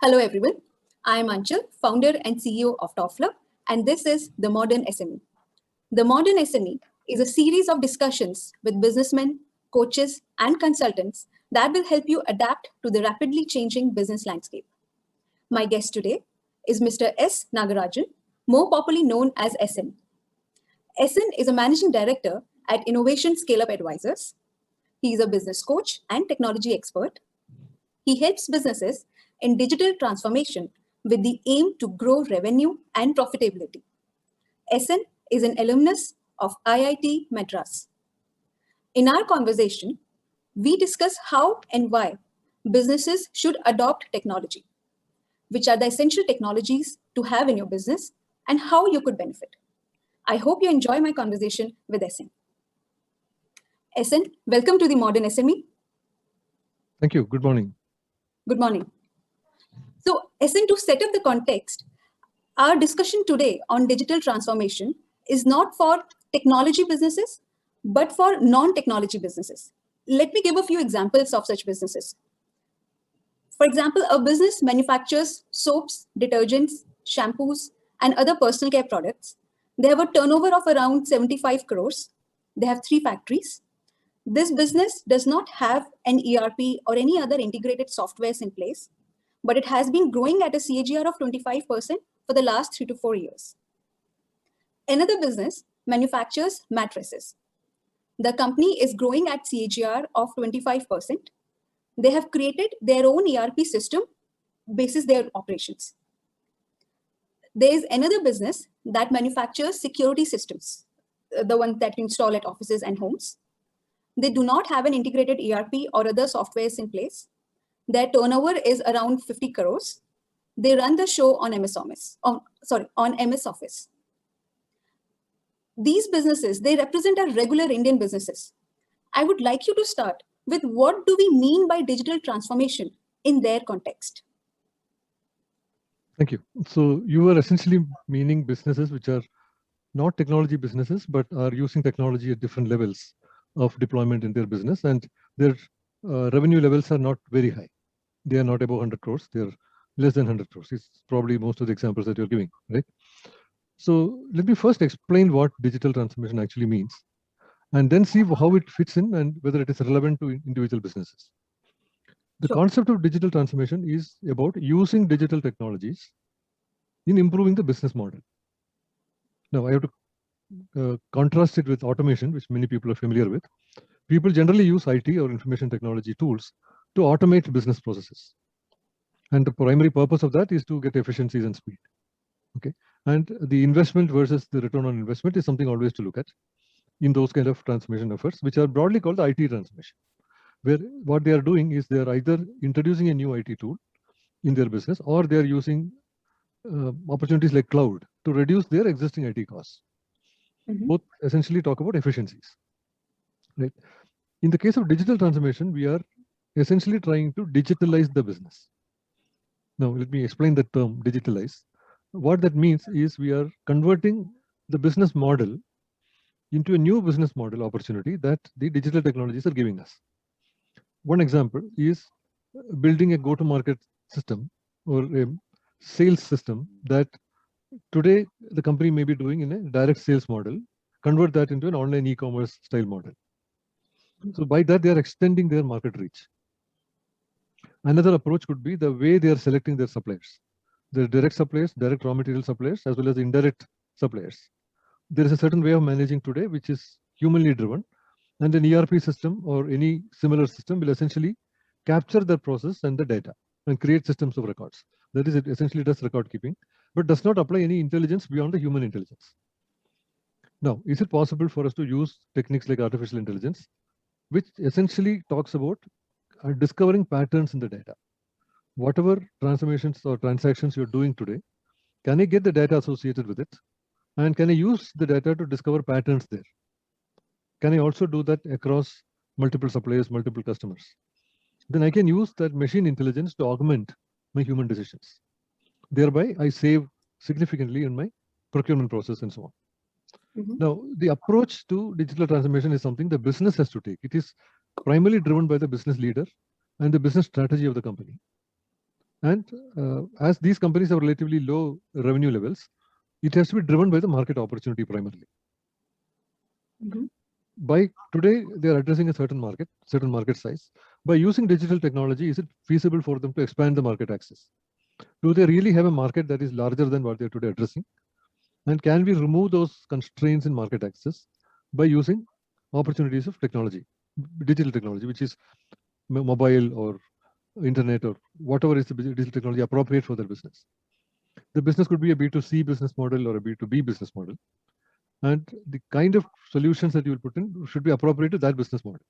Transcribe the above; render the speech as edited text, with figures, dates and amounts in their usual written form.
Hello everyone, I am Anchal, founder and CEO of Toffler, and this is The Modern SME. The Modern SME is a series of discussions with businessmen, coaches, and consultants that will help you adapt to the rapidly changing business landscape. My guest today is Mr. S. Nagarajan, more popularly known as SN. SN is a managing director at Innovation ScaleUp Advisors. He is a business coach and technology expert. He helps businesses in digital transformation with the aim to grow revenue and profitability. SN is an alumnus of IIT Madras. In our conversation, we discuss how and why businesses should adopt technology, which are the essential technologies to have in your business, and how you could benefit. I hope you enjoy my conversation with SN. SN, welcome to the Modern SME. Thank you. Good morning. Good morning. So, SN, to set up the context, our discussion today on digital transformation is not for technology businesses, but for non-technology businesses. Let me give a few examples of such businesses. For example, a business manufactures soaps, detergents, shampoos, and other personal care products. They have a turnover of around 75 crores. They have 3 factories. This business does not have an ERP or any other integrated softwares in place, but it has been growing at a CAGR of 25% for the last 3 to 4 years. Another business manufactures mattresses. The company is growing at CAGR of 25%. They have created their own ERP system basis their operations. There is another business that manufactures security systems, the ones that you install at offices and homes. They do not have an integrated ERP or other softwares in place. Their turnover is around 50 crores. They run the show on MS Office. These businesses, they represent our regular Indian businesses. I would like you to start with what do we mean by digital transformation in their context? Thank you. So you are essentially meaning businesses which are not technology businesses, but are using technology at different levels of deployment in their business, and their revenue levels are not very high. They are not above 100 crores. They are less than 100 crores. It's probably most of the examples that you're giving, right? So let me first explain what digital transformation actually means, and then see how it fits in and whether it is relevant to individual businesses. The concept of digital transformation is about using digital technologies in improving the business model. Now, I have to contrast it with automation, which many people are familiar with. People generally use IT or information technology tools to automate business processes. And the primary purpose of that is to get efficiencies and speed. Okay. And the investment versus the return on investment is something always to look at in those kind of transformation efforts, which are broadly called the IT transformation, where what they are doing is they are either introducing a new IT tool in their business, or they are using opportunities like cloud to reduce their existing IT costs. Both essentially talk about efficiencies, right? In the case of digital transformation, we are essentially trying to digitalize the business. Now, let me explain the term digitalize. What that means is we are converting the business model into a new business model opportunity that the digital technologies are giving us. One example is building a go-to-market system or a sales system that today the company may be doing in a direct sales model, convert that into an online e-commerce style model. So by that, they are extending their market reach. Another approach could be the way they are selecting their suppliers. Their direct suppliers, direct raw material suppliers, as well as indirect suppliers. There is a certain way of managing today, which is humanly driven. And an ERP system or any similar system will essentially capture the process and the data and create systems of records. That is, it essentially does record keeping, but does not apply any intelligence beyond the human intelligence. Now, is it possible for us to use techniques like artificial intelligence, which essentially talks about discovering patterns in the data? Whatever transformations or transactions you're doing today, can I get the data associated with it? And can I use the data to discover patterns there? Can I also do that across multiple suppliers, multiple customers? Then I can use that machine intelligence to augment my human decisions. Thereby, I save significantly in my procurement process and so on. Now, the approach to digital transformation is something the business has to take. It is primarily driven by the business leader and the business strategy of the company. And as these companies have relatively low revenue levels, it has to be driven by the market opportunity primarily. By today, they are addressing a certain market size. By using digital technology, is it feasible for them to expand the market access? Do they really have a market that is larger than what they're today addressing? And can we remove those constraints in market access by using opportunities of technology, digital technology, which is mobile or internet or whatever is the digital technology appropriate for their business? The business could be a B2C business model or a B2B business model. And the kind of solutions that you will put in should be appropriate to that business model.